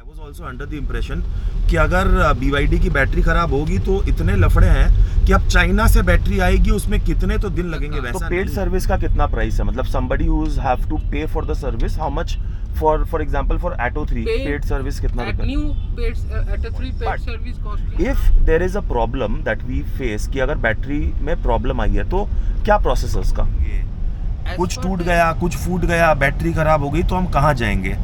was also under the impression कि अगर BYD की बैटरी खराब होगी तो इतने लफड़े हैं कि अब चाइना से बैटरी आएगी उसमें कितने तो दिन लगेंगे। वैसा तो पेड सर्विस का कितना प्राइस है? मतलब somebody who have to pay for the service, how much for example for Atto 3 paid service कितना At रुपए? new paid Atto 3 paid service costing. If there is a problem that we face कि अगर battery में problem आई है तो क्या process है उसका? कुछ टूट गया, कुछ फूट गया, बैटरी खराब हो गई तो हम कहाँ जाएंगे?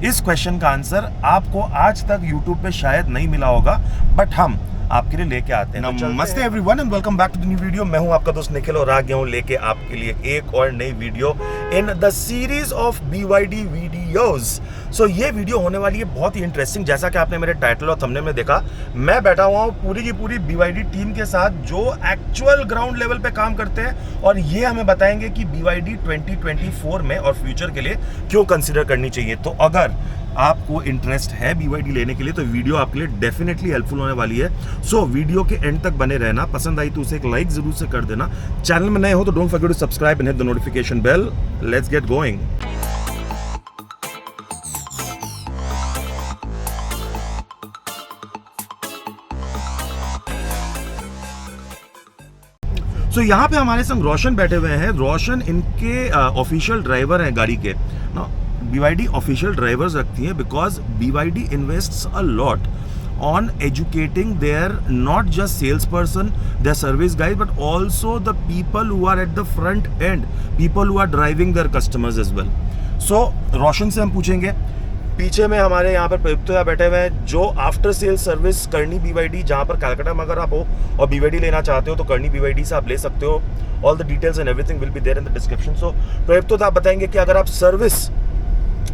इस क्वेश्चन का आंसर आपको आज तक YouTube पे शायद नहीं मिला होगा, बट हम आपके लिए लेके आते हैं। नमस्ते everyone and welcome back to the new video. मैं हूं आपका दोस्त निखिल और आ गया हूं लेके आपके लिए एक और नई video in the series of BYD videos. So ये वीडियो होने वाली है बहुत ही इंटरेस्टिंग। जैसा कि आपने मेरे टाइटल और थंबनेल में देखा, मैं बैठा हुआ हूँ पूरी की पूरी BYD टीम के साथ जो एक्चुअल ग्राउंड लेवल पे काम करते हैं और ये हमें बताएंगे कि BYD 2024 में और फ्यूचर के लिए क्यों कंसिडर करनी चाहिए। तो अगर आपको इंटरेस्ट है BYD लेने के लिए तो वीडियो आपके लिए डेफिनेटली हेल्पफुल होने वाली है। सो वीडियो के एंड तक बने रहना। पसंद आई तो उसे एक लाइक जरूर से कर देना। चैनल में नए हो तो don't forget to subscribe and hit the notification bell. Let's get going. So यहाँ पे हमारे संग रोशन बैठे हुए हैं। रोशन इनके ऑफिशियल ड्राइवर हैं गाड़ी के ना। BYD ऑफिशियल ड्राइवर्स रखती है because BYD invests a lot on educating their not just salesperson, their service guys, but also the people who are at the front end, people who are driving their customers as well. So रोशन से हम पूछेंगे। पीछे में हमारे यहाँ पर प्रयुक्त बैठे हुए हैं जो आफ्टर सेल सर्विस करनी BYD, जहाँ पर कलकत्ता में अगर आप हो और BYD लेना चाहते हो तो करनी BYD से आप ले सकते हो। All the details and everything will be there in the description. So प्रयुक्त आप बताएंगे कि अगर आप सर्विस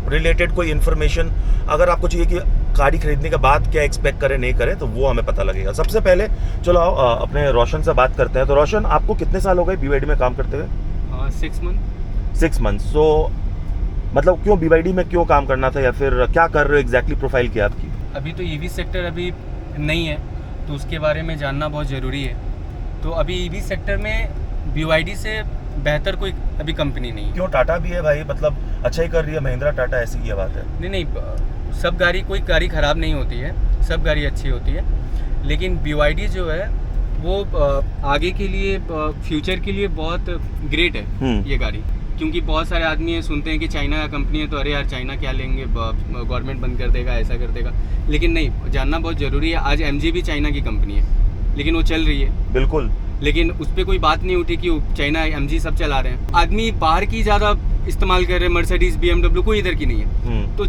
रिलेटेड कोई इन्फॉर्मेशन अगर आपको चाहिए कि गाड़ी खरीदने के बाद क्या एक्सपेक्ट करें नहीं करें तो वो हमें पता लगेगा। सबसे पहले चलो अपने रोशन से बात करते हैं। तो रोशन, आपको कितने साल हो गए BYD में काम करते हुए? 6 मंथ। सो मतलब क्यों BYD में क्यों काम करना था या फिर क्या कर रहे हो एग्जैक्टली? प्रोफाइल क्या आपकी? अभी तो EV सेक्टर अभी नहीं है तो उसके बारे में जानना बहुत ज़रूरी है। तो अभी EV सेक्टर में BYD से बेहतर कोई अभी कंपनी नहीं है। क्यों? टाटा भी है भाई, मतलब अच्छा ही कर रही है महिंद्रा टाटा, ऐसी क्या बात है? नहीं, सब गाड़ी, कोई गाड़ी ख़राब नहीं होती है, सब गाड़ी अच्छी होती है। लेकिन BYD जो है वो आगे के लिए, फ्यूचर के लिए बहुत ग्रेट है ये गाड़ी। क्योंकि बहुत सारे आदमी सुनते हैं कि चाइना का कंपनी है तो अरे यार चाइना क्या लेंगे, गवर्नमेंट बंद कर देगा, ऐसा कर देगा। लेकिन नहीं, जानना बहुत ज़रूरी है। आज MG भी चाइना की कंपनी है लेकिन वो चल रही है। बिल्कुल। लेकिन उस पर कोई बात नहीं उठी कि चाइना MG सब चला रहे हैं। आदमी बाहर की ज़्यादा इस्तेमाल कर रहे हैं, मर्सिडीज BMW, कोई इधर की नहीं है। तो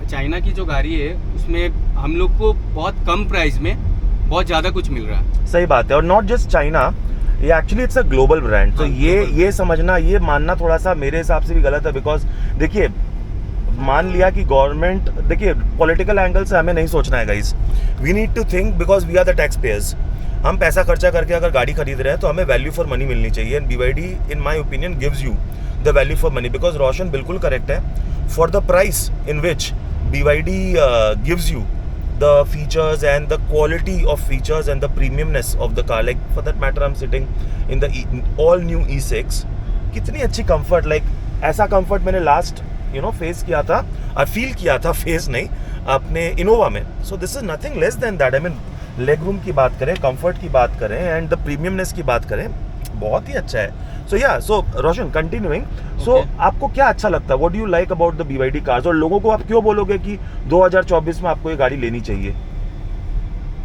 चाइना की जो गाड़ी है उसमें हम लोग को बहुत कम प्राइस में बहुत ज़्यादा कुछ मिल रहा है। सही बात है। और नॉट जस्ट चाइना, ये actually it's a global brand. तो ये समझना, ये मानना थोड़ा सा मेरे हिसाब से भी गलत है। बिकॉज देखिए, मान लिया कि गवर्नमेंट, देखिए पॉलिटिकल एंगल से हमें नहीं सोचना है guys. We need to think because we are the tax payers. हम पैसा खर्चा करके अगर गाड़ी खरीद रहे हैं तो हमें वैल्यू फॉर मनी मिलनी चाहिए। And BYD in my opinion gives you the value for money. Because Roshan बिल्कुल करेक्ट है। For the price in which BYD gives you the features and the quality of features and the premiumness of the car, like for that matter I'm sitting in the all new E6। कितनी अच्छी comfort, like ऐसा comfort मैंने last face किया था, feel किया था, face नहीं, अपने इनोवा में। so this is nothing less than that। I mean leg room की बात करें, कंफर्ट की बात करें एंड द प्रीमियमनेस की बात करें, बहुत ही अच्छा है। सो रोशन, कंटिन्यूइंग, आपको क्या अच्छा लगता है? What do you like about the BYD cars? और लोगों को आप क्यों बोलोगे कि 2024 में आपको ये गाड़ी लेनी चाहिए?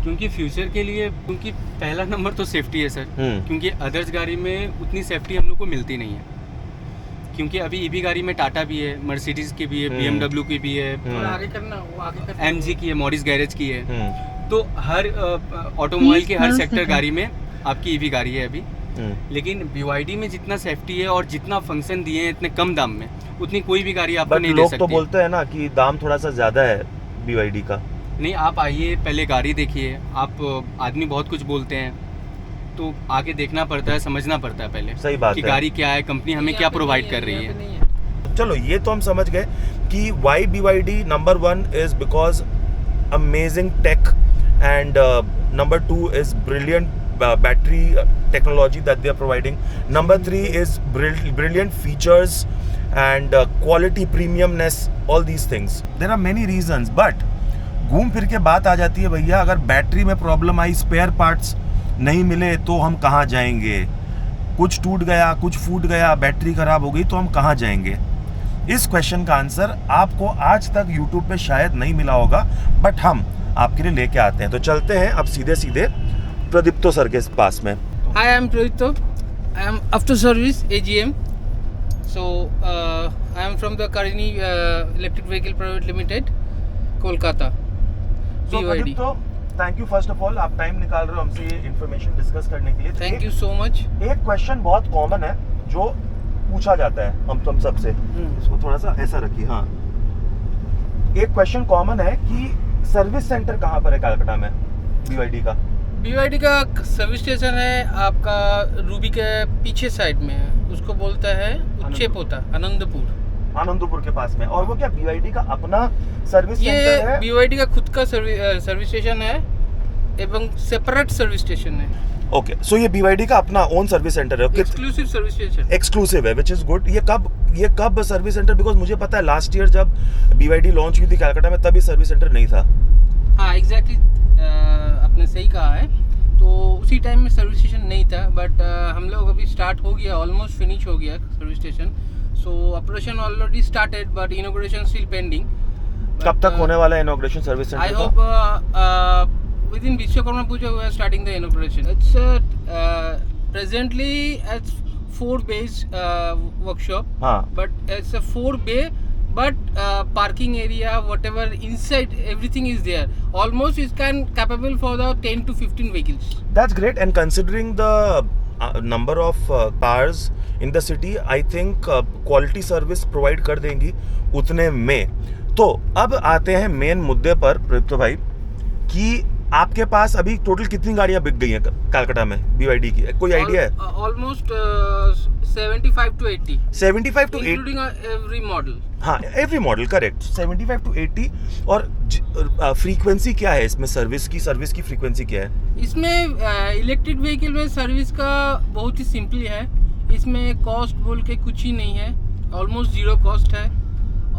क्योंकि फ्यूचर के लिए, क्योंकि पहला नंबर तो सेफ्टी है सर। क्योंकि अदर्स गाड़ी में उतनी सेफ्टी हम लोग को मिलती नहीं है। क्योंकि अभी EV गाड़ी में टाटा भी है, मर्सिडीज की भी है, BMW की भी है, MG की है, मॉरिस गैरेज की है। तो हर ऑटोमोबाइल के हर सेक्टर गाड़ी में आपकी EV गाड़ी है अभी। लेकिन BYD में जितना सेफ्टी है और जितना फंक्शन दिए हैं इतने कम दाम में, उतनी कोई भी गाड़ी आपको नहीं दे सकती। लोग तो बोलते हैं ना कि दाम थोड़ा सा ज्यादा है BYD का। नहीं, आप आइए, पहले गाड़ी देखिए। आप आदमी बहुत कुछ बोलते हैं तो आके देखना पड़ता है, समझना पड़ता है पहले। सही बात कि है। गाड़ी क्या है, कंपनी हमें क्या प्रोवाइड कर रही है। चलो ये तो हम समझ गए कि why BYD number 1 is because amazing tech and number 2 is brilliant battery technology that they are providing. Number 3 is brilliant features and quality premiumness, all these things. There are many reasons, but घूम फिर के बात आ जाती है भैया, अगर battery में problem आई, spare parts नहीं मिले तो हम कहाँ जाएंगे? कुछ टूट गया, कुछ फूट गया, बैटरी खराब हो गई तो हम कहाँ जाएंगे? इस क्वेश्चन का आंसर आपको आज तक YouTube पे शायद नहीं मिला होगा, बट हम आपके लिए लेके आते हैं. तो चलते हैं अब सीधे सीधे प्रदीप्तो सर के पास में. Hi, I am Pradipto. I am after service AGM. So I am from the Karini Electric Vehicle Private Limited, Kolkata. So BYD. Pradipto, thank you first of all, आप टाइम निकाल रहे हो हमसे ये इन्फॉर्मेशन डिस्कस करने के लिए. Thank you so much. एक क्वेश्चन बहुत कॉमन है जो पूछा जाता है हम तुम सबसे. इसको थोड़ा सा ऐसा रखिए. हाँ, एक क्वेश्चन कॉमन है कि सर्विस सेंटर कहाँ पर है कलकत्ता में BYD का? BYD का सर्विस स्टेशन है आपका रूबी के पीछे साइड में है, उसको बोलता है उच्चेपोता, आनंदपुर के पास में. और वो क्या BYD का अपना सर्विस सेंटर है? BYD का खुद का सर्विस स्टेशन है एवं सेपरेट सर्विस स्टेशन है. ओके, सो ये BYD का अपना ओन सर्विस सेंटर है. Exclusive service station. एक्सक्लूसिव है, विच इज गुड. ये कब सर्विस सेंटर? बिकॉज मुझे पता है लास्ट ईयर जब BYD लॉन्च हुई थी कलकत्ता में, तभी सर्विस सेंटर नहीं था. हाँ, एग्जैक्टली, आपने सही कहा है. तो उसी टाइम में सर्विस स्टेशन नहीं था, बट हम लोग अभी स्टार्ट हो गया, ऑलमोस्ट फिनिश हो गया service station. So operation already started but inauguration still pending. कब तक होने वाला है inauguration service centre? I hope within Vishwakarma Puja we are starting the inauguration. It's presently at 4 bays workshop. But it's a 4 bay, but parking area, whatever inside, everything is there. Almost it can capable for the 10 to 15 vehicles. That's great. And considering the number of cars in the city, I think quality service provide कर देंगी उतने में. तो अब आते हैं main मुद्दे पर प्रदीप्तो भाई, कि आपके पास अभी टोटल कितनी गाड़ियां बिक गई हैं कलकत्ता में BYD की? कोई आइडिया है? Almost 75 to 80. 75 to 80, including every model. हाँ, एवरी मॉडल, करेक्ट. 75 to 80. और फ्रीक्वेंसी क्या है इसमें? सर्विस की फ्रीक्वेंसी क्या है इसमें? इलेक्ट्रिक व्हीकल में सर्विस का बहुत ही सिंपल है. इसमें कॉस्ट बोल के कुछ ही नहीं है, ऑलमोस्ट जीरो कॉस्ट है.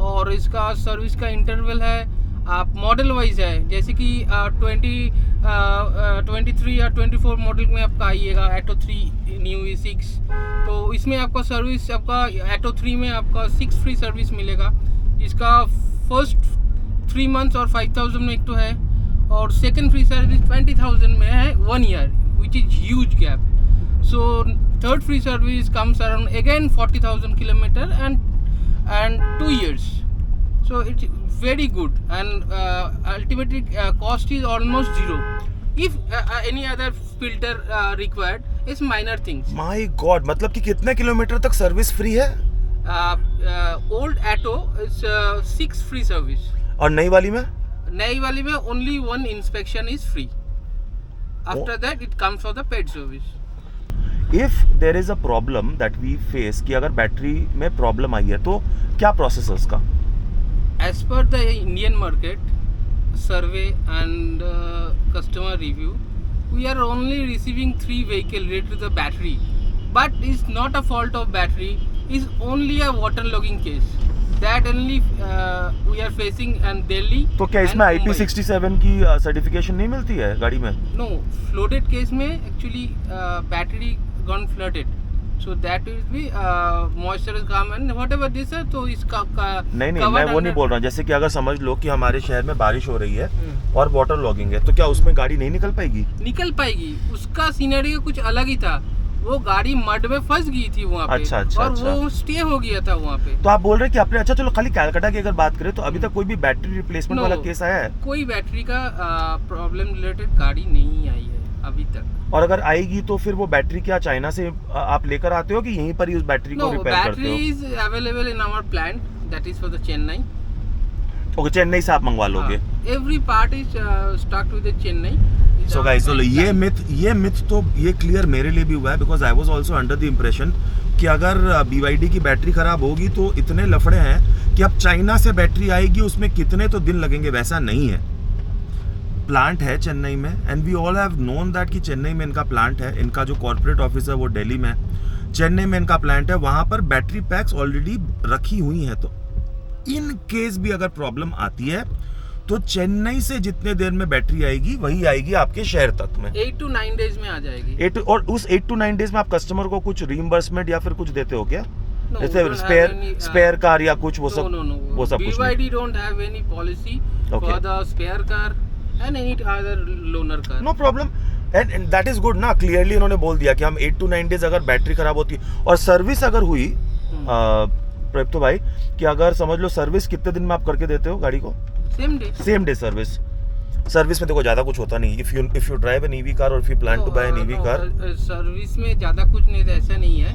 और इसका सर्विस का इंटरवल है, आप मॉडल वाइज है, जैसे कि 23 या 24 मॉडल में आपका आइएगा Atto 3 न्यू E6, तो इसमें आपका सर्विस, आपका Atto 3 में आपका 6 फ्री सर्विस मिलेगा. इसका फर्स्ट 3 मंथ्स और 5,000 में एक तो है, और सेकंड फ्री सर्विस 20,000 में है 1 year, which is huge gap. So third free service comes around again 40,000 kilometre and 2 years. So it's very good, and ultimately cost is almost zero. If any other filter required, it's minor things. My God, मतलब कि कितने kilometre तक service free है? Old Atto is 6 free service. और नई वाली में? नई वाली में only 1 inspection is free. After that it comes for the paid service. If there is a problem that we face, कि अगर बैटरी में प्रॉब्लम आई है तो क्या प्रोसेस है उसका? As per the Indian market survey and customer review, we are only receiving 3 vehicles related to the battery, but it's not a fault of battery, it's only a waterlogging case that only we are facing in Delhi. तो क्या इसमें IP67 की certification नहीं मिलती है गाड़ी में? No, flooded case में actually battery gone flooded. So that will be moisture is come and whatever this है, तो इसका नहीं, मैं वो नहीं बोल रहा हूँ. जैसे कि अगर समझ लो कि हमारे शहर में बारिश हो रही है और वाटर लॉगिंग है, तो क्या उसमें गाड़ी नहीं निकल पाएगी? निकल पाएगी. उसका सिनेरियो कुछ अलग ही था. वो गाड़ी मड में फंस गई थी वहाँ पे. अच्छा. वो स्टे हो गया था वहाँ पे. तो आप बोल रहे हैं कि आपने, अच्छा चलो खाली कलकत्ता की अगर बात करें तो अभी तक कोई भी बैटरी रिप्लेसमेंट वाला केस आया है? कोई बैटरी का प्रॉब्लम रिलेटेड गाड़ी नहीं आई है अभी तक. और अगर आएगी तो फिर वो बैटरी क्या चाइना से आप लेकर आते हो कि यहीं पर ही उस बैटरी को रिपेयर करते हो? Battery is available in our plant, that is for the Chennai. Okay, Chennai से आप मंगवा लोगे? Every part is stocked with Chennai. So guys, ये मिथ तो ये क्लियर मेरे लिए भी हुआ है, because I was also under the impression कि अगर BYD की बैटरी खराब होगी तो इतने लफड़े हैं कि अब चाइना से बैटरी आएगी, उसमें कितने तो दिन लगेंगे. वैसा नहीं है. प्लांट है चेन्नई में, and we all have known that कि चेन्नई में इनका प्लांट है, इनका जो कॉर्पोरेट ऑफिस है वो दिल्ली में है, चेन्नई में इनका प्लांट है, वहाँ पर बैटरी पैक्स ऑलरेडी रखी हुई हैं। तो इन केस भी अगर प्रॉब्लम आती है तो चेन्नई से जितने देर में बैटरी आएगी वही आएगी आपके शहर तक में। 8 to 9 डेज में आ जाएगी। और उस 8 to 9 डेज में आप कस्टमर को कुछ रीइंबर्समेंट या फिर कुछ देते हो क्या? No, जैसे we don't have any, spare car या कुछ वो सब? No. वो सब कुछ नहीं। BYD don't have any policy Okay. for the spare car and any other loaner car. No problem, and that is good ना। क्लियरली इन्होंने बोल दिया कि हम 8 to 9 डेज अगर बैटरी खराब होती है और सर्विस अगर हुई प्रयुक्त भाई, कि अगर समझ लो सर्विस कितने दिन में आप करके देते हो गाड़ी को? सेम डे सर्विस में देखो ज्यादा कुछ होता नहीं। If you drive an EV car और if you plan to buy an EV car, service में ज्यादा कुछ नहीं, ऐसा नहीं है।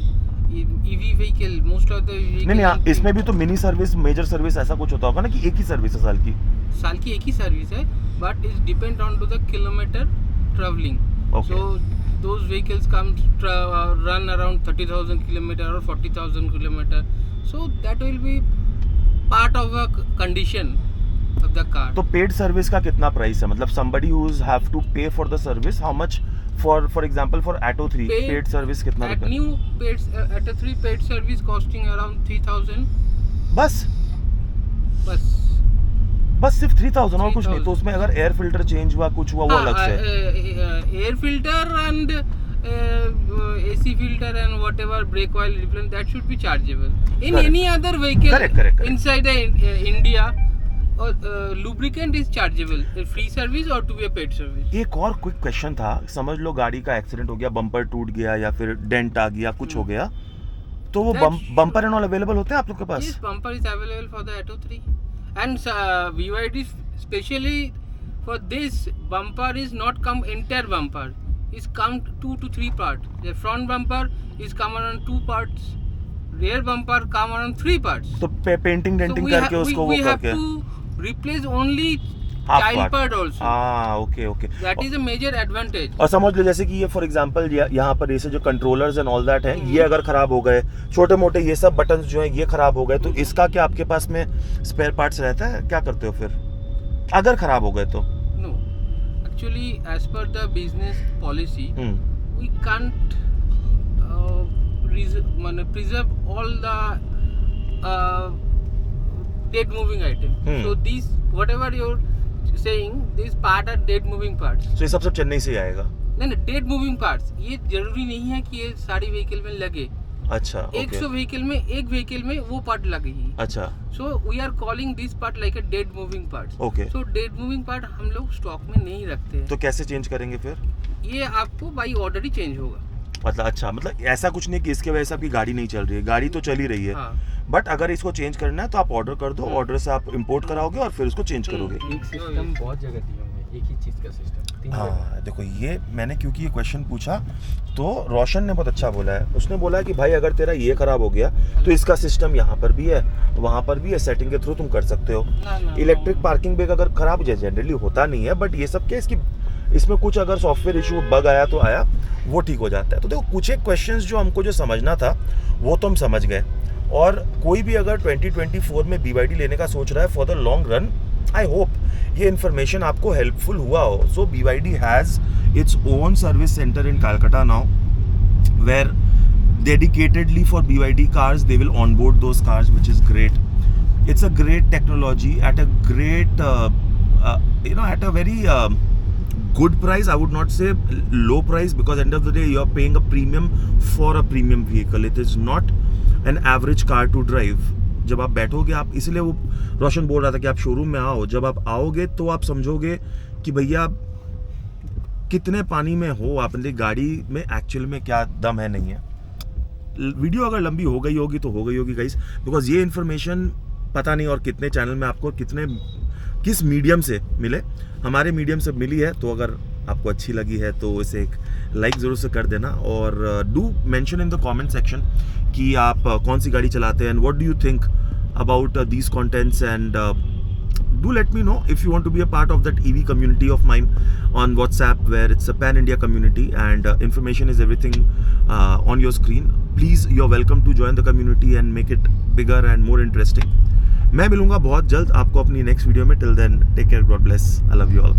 EV vehicle most of the नहीं, इसमें भी तो मिनी सर्विस, मेजर सर्विस ऐसा कुछ होता होगा ना, कि एक ही सर्विस है साल की एक ही सर्विस है, but is depend on to the kilometre travelling. Okay. So those vehicles run around 30,000 kilometer or 40,000 kilometer. So that will be part of a condition of the car. तो पेड सर्विस का कितना price है? मतलब somebody who have to pay for the service, how much for example for Atto 3 paid service कितना At new Atto 3 paid service costing around 3,000. बस सिर्फ 3,000 और कुछ नहीं? तो उसमें अगर एयर फिल्टर चेंज हुआ, कुछ हुआ, वो अलग से? Air filter and AC filter and whatever brake oil replacement, that should be chargeable. In Correct. any other vehicle Correct. inside the India, lubricant is chargeable. Free service or to be a paid service. एक और quick question था। समझ लो गाड़ी का accident हो गया, bumper टूट गया या फिर डेंट आ गया, कुछ हो गया, तो वो बम्पर एंड ऑल अवेलेबल होते हैं आप लोग के पास? Yes, bumper is available for the Atto 3. And BYD specially for this bumper is not come entire bumper, is come 2 to 3 parts. The front bumper is come around 2 parts, rear bumper come around 3 parts. तो painting denting करके उसको वो have करके to replace only Half child part. part also. Okay. That is a major advantage. और समझ लो जैसे कि ये फॉर एग्जांपल यहाँ पर ऐसे जो कंट्रोलर्स एंड ऑल दैट है, ये अगर खराब हो गए, छोटे मोटे ये सब बटन्स जो हैं ये खराब हो गए, तो इसका क्या आपके पास में स्पेयर पार्ट्स रहता है? क्या करते हो फिर अगर खराब हो गए तो? No, actually as per the business policy, we can't preserve all the dead moving item. So these whatever you're saying, these part are dead moving parts. तो ये सब चेन्नई से ही आएगा? नहीं, dead moving parts ये जरूरी नहीं है कि ये सारी व्हीकल में लगे। अच्छा, 100 व्हीकल में एक व्हीकल में वो पार्ट लगेगी। अच्छा। So we are calling this part like a dead moving parts. Okay. So dead moving part हम लोग स्टॉक में नहीं रखते हैं। तो कैसे चेंज करेंगे फिर? ये आपको बाई ऑर्डर ही चेंज होगा। मतलब अच्छा, मतलब ऐसा कुछ नहीं कि इसके वजह से आपकी गाड़ी नहीं चल रही है, गाड़ी तो चल ही रही है। हाँ। बट अगर इसको चेंज करना है तो आप ऑर्डर कर दो, ऑर्डर से आप इंपोर्ट कराओगे और फिर उसको चेंज करोगे। एक सिस्टम बहुत जगह दिए होंगे, एक ही चीज़ का सिस्टम 3 हाँ जगह। देखो, ये मैंने क्योंकि ये क्वेश्चन पूछा तो रोशन ने बहुत अच्छा बोला है। उसने बोला है कि भाई अगर तेरा ये खराब हो गया तो इसका सिस्टम यहाँ पर भी है, वहाँ पर भी है, सेटिंग के थ्रू तुम कर सकते हो। इलेक्ट्रिक पार्किंग ब्रेक अगर खराब हो जाए, जनरली होता नहीं है, बट ये सब क्या इसमें कुछ अगर सॉफ्टवेयर इशू बग आया तो आया, वो ठीक हो जाता है। तो देखो कुछ एक क्वेश्चंस जो हमको जो समझना था वो तो हम समझ गए। और कोई भी अगर 2024 में BYD लेने का सोच रहा है for the long run, I hope ये इन्फॉर्मेशन आपको हेल्पफुल हुआ हो। So BYD has its own service centre in Calcutta now, where dedicatedly for BYD cars they will onboard those cars, which is great. It's a great technology at a great at a very good price. I would not say low price, because end of the day you are paying a premium for a premium vehicle. It is not an average car to drive. जब आप बैठोगे आप, इसलिए वो रोशन बोल रहा था कि आप शोरूम में आओ, जब आप आओगे तो आप समझोगे कि भैया कितने पानी में हो, आपने गाड़ी में एक्चुअल में क्या दम है नहीं है। वीडियो अगर लंबी हो गई होगी तो हो गई होगी गाइस, बिकॉज ये इन्फॉर्मेशन पता नहीं और कितने चैनल में आपको किस मीडियम से मिले, हमारे मीडियम से मिली है। तो अगर आपको अच्छी लगी है तो इसे एक लाइक ज़रूर से कर देना, और do mention in the comment section कि आप कौन सी गाड़ी चलाते हैं, and what do you think about these contents, and do let me know if you want to be a part of that EV community of mine on WhatsApp, where it's a pan-India community and information is everything on your screen. Please, you're welcome to join the community and make it bigger and more interesting. मैं मिलूंगा बहुत जल्द आपको अपनी next video में। Till then take care, God bless, I love you all.